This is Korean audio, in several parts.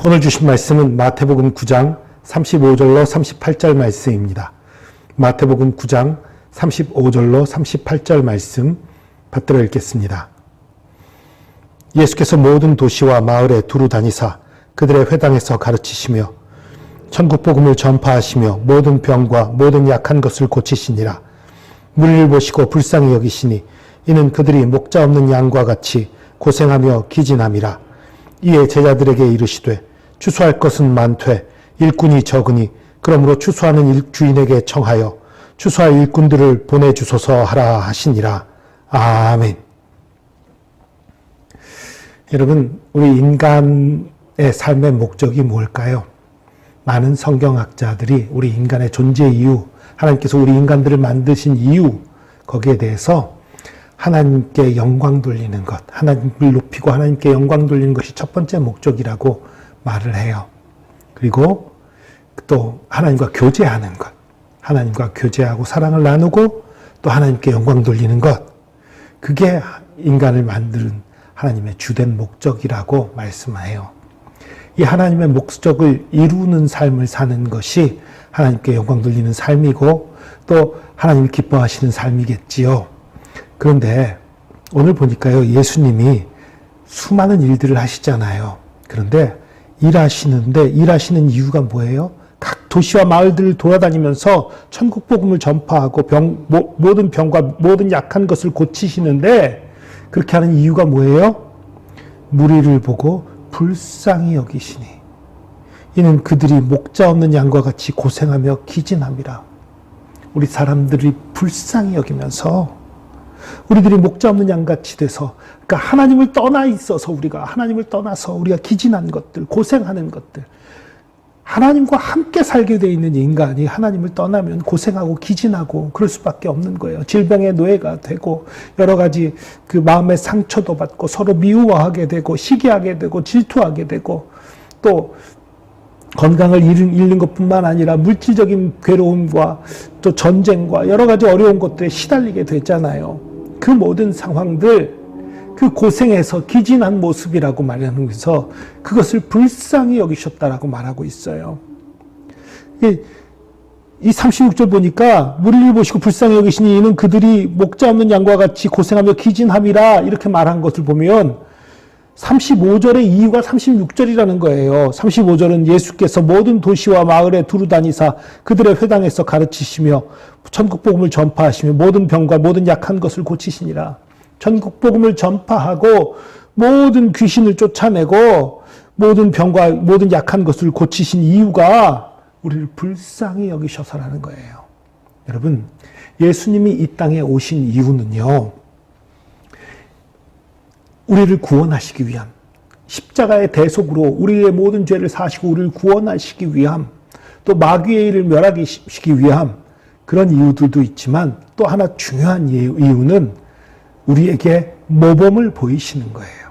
오늘 주신 말씀은 마태복음 9장 35절로 38절 말씀입니다. 마태복음 9장 35절로 38절 말씀 받들어 읽겠습니다. 예수께서 모든 도시와 마을에 두루 다니사 그들의 회당에서 가르치시며 천국 복음을 전파하시며 모든 병과 모든 약한 것을 고치시니라. 무리를 보시고 불쌍히 여기시니 이는 그들이 목자 없는 양과 같이 고생하며 기진함이라. 이에 제자들에게 이르시되 추수할 것은 많되 일꾼이 적으니 그러므로 추수하는 주인에게 청하여 추수할 일꾼들을 보내주소서 하라 하시니라. 아멘. 여러분, 우리 인간의 삶의 목적이 뭘까요? 많은 성경학자들이 우리 인간의 존재 이유, 하나님께서 우리 인간들을 만드신 이유, 거기에 대해서 하나님께 영광 돌리는 것, 하나님을 높이고 하나님께 영광 돌리는 것이 첫 번째 목적이라고 말을 해요. 그리고 또 하나님과 교제하는 것, 하나님과 교제하고 사랑을 나누고 또 하나님께 영광 돌리는 것, 그게 인간을 만드는 하나님의 주된 목적이라고 말씀해요. 이 하나님의 목적을 이루는 삶을 사는 것이 하나님께 영광 돌리는 삶이고 또 하나님이 기뻐하시는 삶이겠지요. 그런데 오늘 보니까요, 예수님이 수많은 일들을 하시잖아요. 그런데 일하시는 이유가 뭐예요? 각 도시와 마을들을 돌아다니면서 천국 복음을 전파하고 모든 병과 모든 약한 것을 고치시는데 그렇게 하는 이유가 뭐예요? 무리를 보고 불쌍히 여기시니 이는 그들이 목자 없는 양과 같이 고생하며 기진함이라. 우리 사람들이 불쌍히 여기면서 우리들이 목자 없는 양같이 돼서, 그러니까 하나님을 떠나 있어서 하나님을 떠나서 우리가 기진한 것들, 고생하는 것들, 하나님과 함께 살게 돼 있는 인간이 하나님을 떠나면 고생하고 기진하고 그럴 수밖에 없는 거예요. 질병의 노예가 되고 여러 가지 그 마음의 상처도 받고 서로 미워하게 되고 시기하게 되고 질투하게 되고 또 건강을 잃는 것뿐만 아니라 물질적인 괴로움과 또 전쟁과 여러 가지 어려운 것들에 시달리게 됐잖아요. 그 모든 상황들, 그 고생에서 기진한 모습이라고 말하면서 그것을 불쌍히 여기셨다라고 말하고 있어요. 이 36절 보니까 무리를 보시고 불쌍히 여기시니 이는 그들이 목자 없는 양과 같이 고생하며 기진함이라 이렇게 말한 것을 보면 35절의 이유가 36절이라는 거예요. 35절은 예수께서 모든 도시와 마을에 두루 다니사 그들의 회당에서 가르치시며 천국 복음을 전파하시며 모든 병과 모든 약한 것을 고치시니라. 천국 복음을 전파하고 모든 귀신을 쫓아내고 모든 병과 모든 약한 것을 고치신 이유가 우리를 불쌍히 여기셔서라는 거예요. 여러분, 예수님이 이 땅에 오신 이유는요, 우리를 구원하시기 위함, 십자가의 대속으로 우리의 모든 죄를 사시고 우리를 구원하시기 위함, 또 마귀의 일을 멸하시기 위함, 그런 이유들도 있지만 또 하나 중요한 이유는 우리에게 모범을 보이시는 거예요.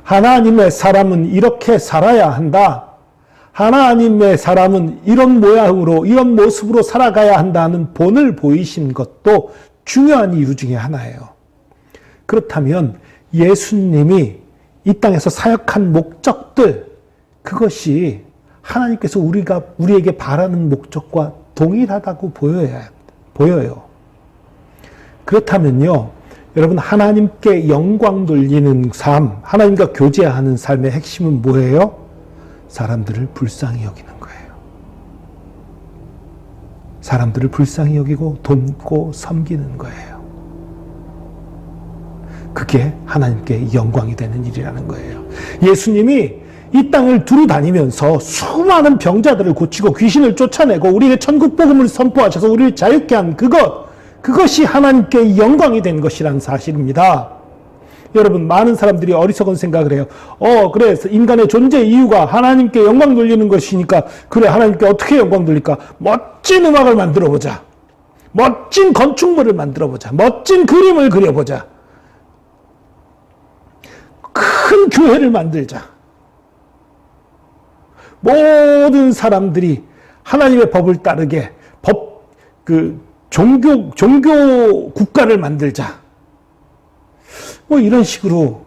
하나님의 사람은 이렇게 살아야 한다. 하나님의 사람은 이런 모양으로, 이런 모습으로 살아가야 한다는 본을 보이신 것도 중요한 이유 중에 하나예요. 그렇다면 예수님이 이 땅에서 사역한 목적들, 그것이 하나님께서 우리에게 바라는 목적과 동일하다고 보여요. 그렇다면요, 여러분, 하나님께 영광 돌리는 삶, 하나님과 교제하는 삶의 핵심은 뭐예요? 사람들을 불쌍히 여기는 거예요. 사람들을 불쌍히 여기고 돕고 섬기는 거예요. 그게 하나님께 영광이 되는 일이라는 거예요. 예수님이 이 땅을 두루 다니면서 수많은 병자들을 고치고 귀신을 쫓아내고 우리의 천국 복음을 선포하셔서 우리를 자유케 한 그것이 하나님께 영광이 된 것이라는 사실입니다. 여러분, 많은 사람들이 어리석은 생각을 해요. 그래서 인간의 존재 이유가 하나님께 영광 돌리는 것이니까, 그래, 하나님께 어떻게 영광 돌릴까? 멋진 음악을 만들어보자. 멋진 건축물을 만들어보자. 멋진 그림을 그려보자. 큰 교회를 만들자. 모든 사람들이 하나님의 법을 따르게 종교 국가를 만들자. 뭐 이런 식으로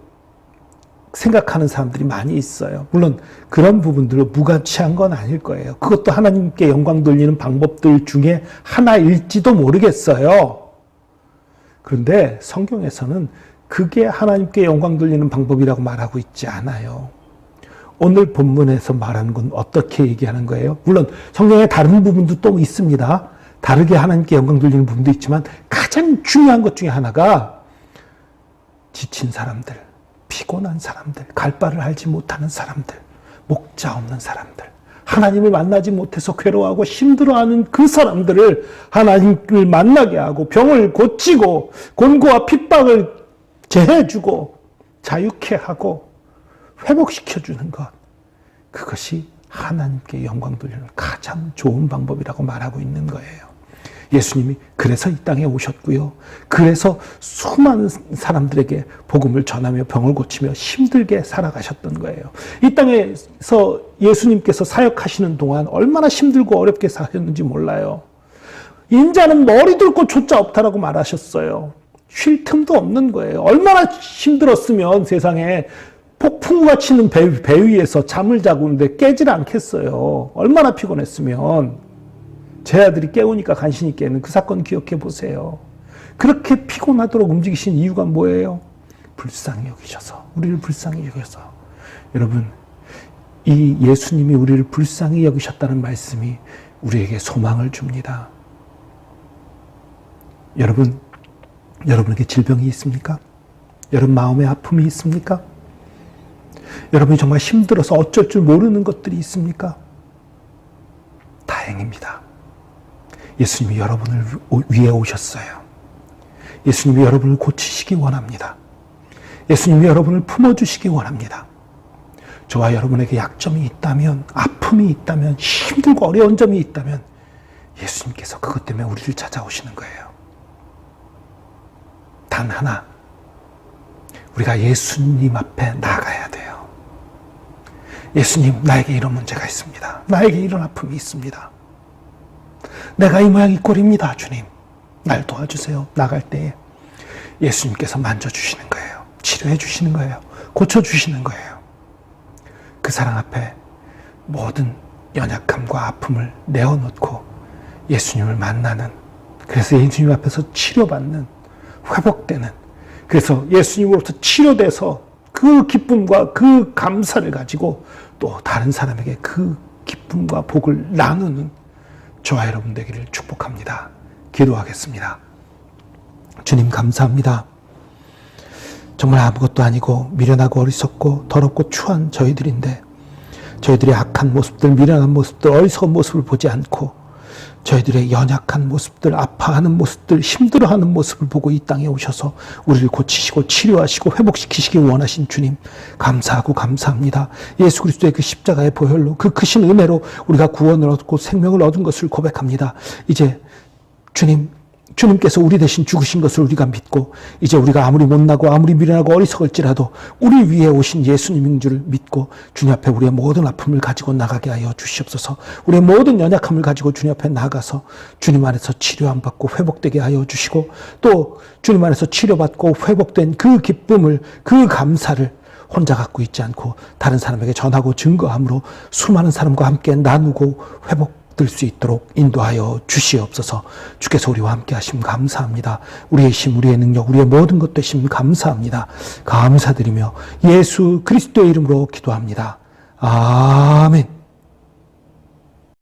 생각하는 사람들이 많이 있어요. 물론 그런 부분들은 무가치한 건 아닐 거예요. 그것도 하나님께 영광 돌리는 방법들 중에 하나일지도 모르겠어요. 그런데 성경에서는 그게 하나님께 영광 돌리는 방법이라고 말하고 있지 않아요. 오늘 본문에서 말하는 건 어떻게 얘기하는 거예요? 물론 성경에 다른 부분도 또 있습니다. 다르게 하나님께 영광 돌리는 부분도 있지만 가장 중요한 것 중에 하나가 지친 사람들, 피곤한 사람들, 갈 바를 알지 못하는 사람들, 목자 없는 사람들, 하나님을 만나지 못해서 괴로워하고 힘들어하는 그 사람들을 하나님을 만나게 하고 병을 고치고 곤고와 핍박을 제해주고 자유케 하고 회복시켜주는 것, 그것이 하나님께 영광 돌리는 가장 좋은 방법이라고 말하고 있는 거예요. 예수님이 그래서 이 땅에 오셨고요. 그래서 수많은 사람들에게 복음을 전하며 병을 고치며 힘들게 살아가셨던 거예요. 이 땅에서 예수님께서 사역하시는 동안 얼마나 힘들고 어렵게 사셨는지 몰라요. 인자는 머리 둘 곳 조차 없다라고 말하셨어요. 쉴 틈도 없는 거예요. 얼마나 힘들었으면 세상에 폭풍우가 치는 배 위에서 잠을 자고 있는데 깨질 않겠어요. 얼마나 피곤했으면. 제 아들이 깨우니까 간신히 깨는 그 사건 기억해 보세요. 그렇게 피곤하도록 움직이신 이유가 뭐예요? 불쌍히 여기셔서, 우리를 불쌍히 여기셔서. 여러분, 이 예수님이 우리를 불쌍히 여기셨다는 말씀이 우리에게 소망을 줍니다. 여러분, 여러분에게 질병이 있습니까? 여러분 마음에 아픔이 있습니까? 여러분이 정말 힘들어서 어쩔 줄 모르는 것들이 있습니까? 다행입니다. 예수님이 여러분을 위해 오셨어요. 예수님이 여러분을 고치시기 원합니다. 예수님이 여러분을 품어주시기 원합니다. 저와 여러분에게 약점이 있다면, 아픔이 있다면, 힘들고 어려운 점이 있다면 예수님께서 그것 때문에 우리를 찾아오시는 거예요. 단 하나, 우리가 예수님 앞에 나가야 돼요. 예수님, 나에게 이런 문제가 있습니다. 나에게 이런 아픔이 있습니다. 내가 이 모양 이 꼴입니다. 주님, 날 도와주세요. 나갈 때에 예수님께서 만져주시는 거예요. 치료해 주시는 거예요. 고쳐주시는 거예요. 그 사랑 앞에 모든 연약함과 아픔을 내어놓고 예수님을 만나는, 그래서 예수님 앞에서 치료받는, 회복되는, 그래서 예수님으로부터 치료돼서 그 기쁨과 그 감사를 가지고 또 다른 사람에게 그 기쁨과 복을 나누는 저와 여러분 되기를 축복합니다. 기도하겠습니다. 주님, 감사합니다. 정말 아무것도 아니고 미련하고 어리석고 더럽고 추한 저희들인데, 저희들의 악한 모습들, 미련한 모습들, 어리석은 모습을 보지 않고 저희들의 연약한 모습들, 아파하는 모습들, 힘들어하는 모습을 보고 이 땅에 오셔서 우리를 고치시고 치료하시고 회복시키시기 원하신 주님, 감사하고 감사합니다. 예수 그리스도의 그 십자가의 보혈로, 그 크신 은혜로 우리가 구원을 얻고 생명을 얻은 것을 고백합니다. 이제 주님께서 우리 대신 죽으신 것을 우리가 믿고, 이제 우리가 아무리 못나고 아무리 미련하고 어리석을지라도 우리 위에 오신 예수님인 줄 믿고 주님 앞에 우리의 모든 아픔을 가지고 나가게 하여 주시옵소서. 우리의 모든 연약함을 가지고 주님 앞에 나가서 주님 안에서 치료함 받고 회복되게 하여 주시고, 또 주님 안에서 치료받고 회복된 그 기쁨을, 그 감사를 혼자 갖고 있지 않고 다른 사람에게 전하고 증거함으로 수많은 사람과 함께 나누고 회복될 수 있도록 인도하여 주시옵소서. 주께서 우리와 함께 하심 감사합니다. 우리의 힘, 우리의 능력, 우리의 모든 것 되심 감사합니다. 감사드리며 예수 그리스도의 이름으로 기도합니다. 아멘.